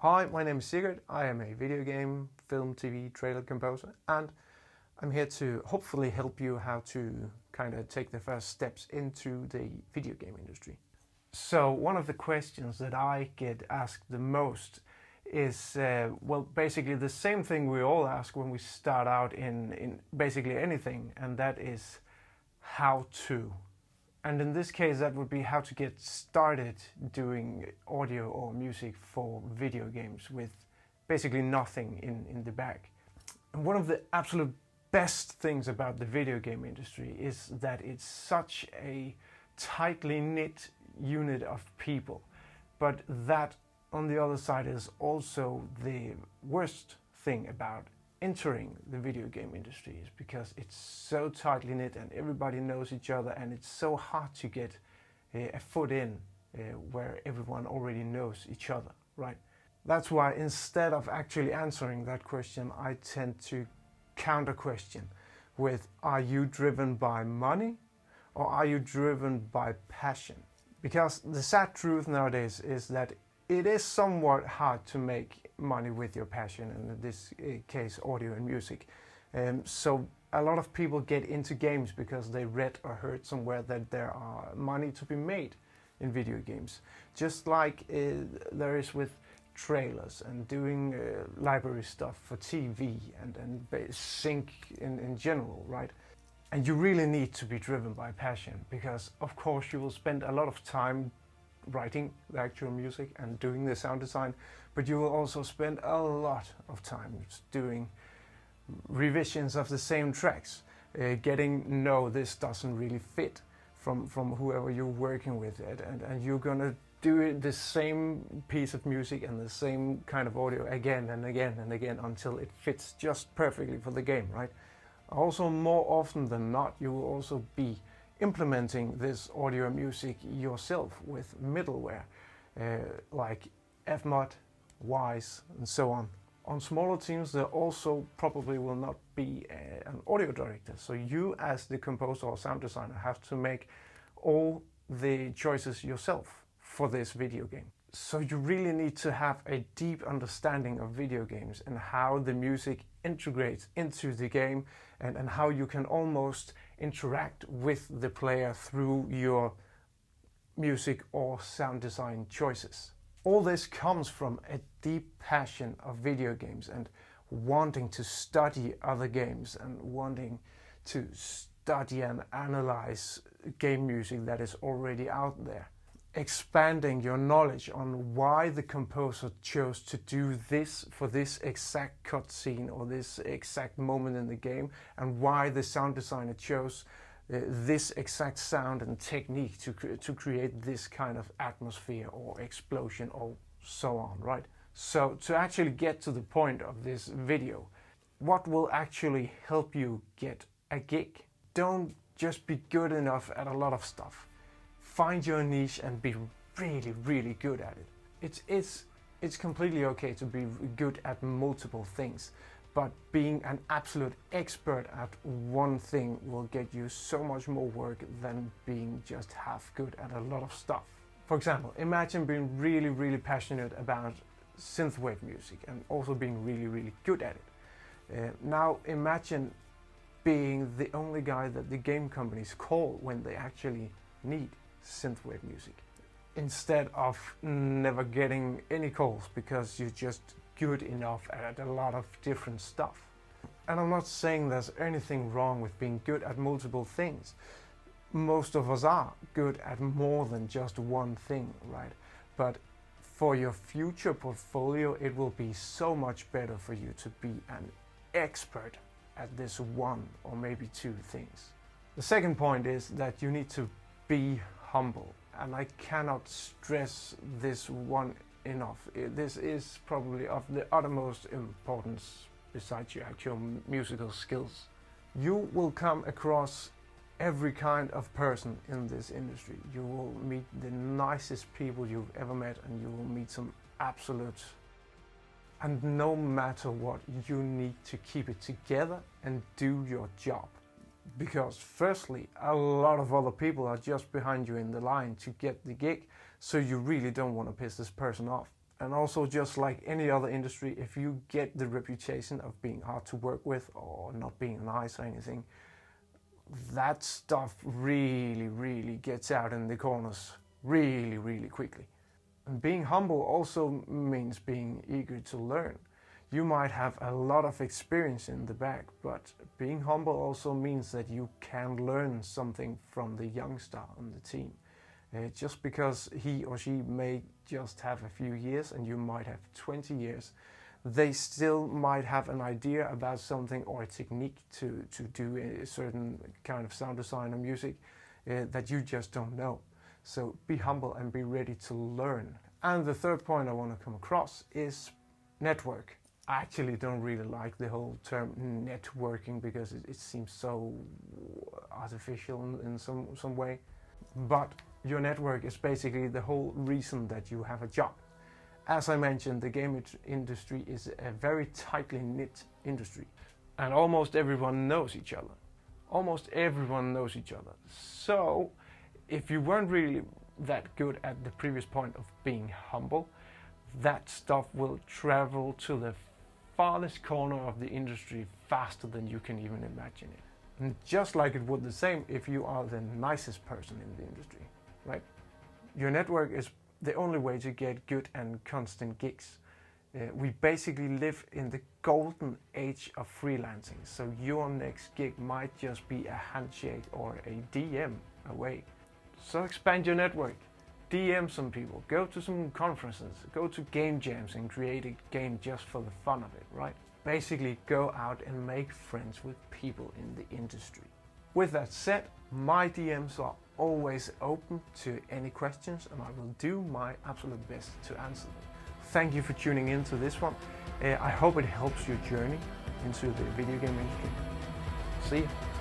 Hi, my name is Sigurd. I am a video game, film, TV, trailer composer, and I'm here to hopefully help you how to kind of take the first steps into the video game industry. So one of the questions that I get asked the most is, well, basically the same thing we all ask when we start out in basically anything, and that is how to. And in this case, that would be how to get started doing audio or music for video games with basically nothing in the bag. And one of the absolute best things about the video game industry is that it's such a tightly knit unit of people. But that, on the other side, is also the worst thing about entering the video game industry, is because it's so tightly knit and everybody knows each other, and it's so hard to get a foot in where everyone already knows each other, right? That's why instead of actually answering that question, I tend to counter question with, are you driven by money or are you driven by passion? Because the sad truth nowadays is that it is somewhat hard to make money with your passion, and in this case audio and music. So a lot of people get into games because they read or heard somewhere that there are money to be made in video games. Just like there is with trailers and doing library stuff for TV and sync in general, right? And you really need to be driven by passion, because of course you will spend a lot of time writing the actual music and doing the sound design, but you will also spend a lot of time doing revisions of the same tracks, getting no, this doesn't really fit from whoever you're working with it, and you're gonna do it, the same piece of music and the same kind of audio again and again and again until it fits just perfectly for the game, right? Also, more often than not, you will also be implementing this audio music yourself with middleware like Fmod, Wise, and so on. On smaller teams, there also probably will not be an audio director, so you as the composer or sound designer have to make all the choices yourself for this video game. So you really need to have a deep understanding of video games and how the music integrates into the game, and how you can almost interact with the player through your music or sound design choices. All this comes from a deep passion of video games and wanting to study other games and wanting to study and analyze game music that is already out there. Expanding your knowledge on why the composer chose to do this for this exact cutscene or this exact moment in the game, and why the sound designer chose this exact sound and technique to create this kind of atmosphere or explosion or so on, right? So to actually get to the point of this video, what will actually help you get a gig? Don't just be good enough at a lot of stuff. Find your niche and be really, really good at it. It's completely okay to be good at multiple things, but being an absolute expert at one thing will get you so much more work than being just half good at a lot of stuff. For example, imagine being really, really passionate about synthwave music and also being really, really good at it. Now imagine being the only guy that the game companies call when they actually need synthwave music, instead of never getting any calls because you're just good enough at a lot of different stuff. And I'm not saying there's anything wrong with being good at multiple things. Most of us are good at more than just one thing, right? But for your future portfolio, it will be so much better for you to be an expert at this one or maybe two things. The second point is that you need to be humble, and I cannot stress this one enough. This is probably of the uttermost importance besides your actual musical skills. You will come across every kind of person in this industry. You will meet the nicest people you've ever met, and you will meet some absolute. And no matter what, you need to keep it together and do your job. Because firstly, a lot of other people are just behind you in the line to get the gig, so you really don't want to piss this person off. And also, just like any other industry, if you get the reputation of being hard to work with or not being nice or anything, that stuff really gets out in the corners really quickly. And being humble also means being eager to learn. You might have a lot of experience in the bag, but being humble also means that you can learn something from the youngster on the team. Just because he or she may just have a few years and you might have 20 years, they still might have an idea about something or a technique to do a certain kind of sound design or music that you just don't know. So be humble and be ready to learn. And the third point I want to come across is network. I actually don't really like the whole term networking because it seems so artificial in some way. But your network is basically the whole reason that you have a job. As I mentioned, the game industry is a very tightly knit industry, and almost everyone knows each other. Almost everyone knows each other. So if you weren't really that good at the previous point of being humble, that stuff will travel to the farthest corner of the industry faster than you can even imagine it. And just like it would the same if you are the nicest person in the industry, right? Your network is the only way to get good and constant gigs. We basically live in the golden age of freelancing, so your next gig might just be a handshake or a DM away. So expand your network, DM some people, go to some conferences, go to game jams and create a game just for the fun of it, right? Basically go out and make friends with people in the industry. With that said, my DMs are always open to any questions and I will do my absolute best to answer them. Thank you for tuning in to this one. I hope it helps your journey into the video game industry. See ya.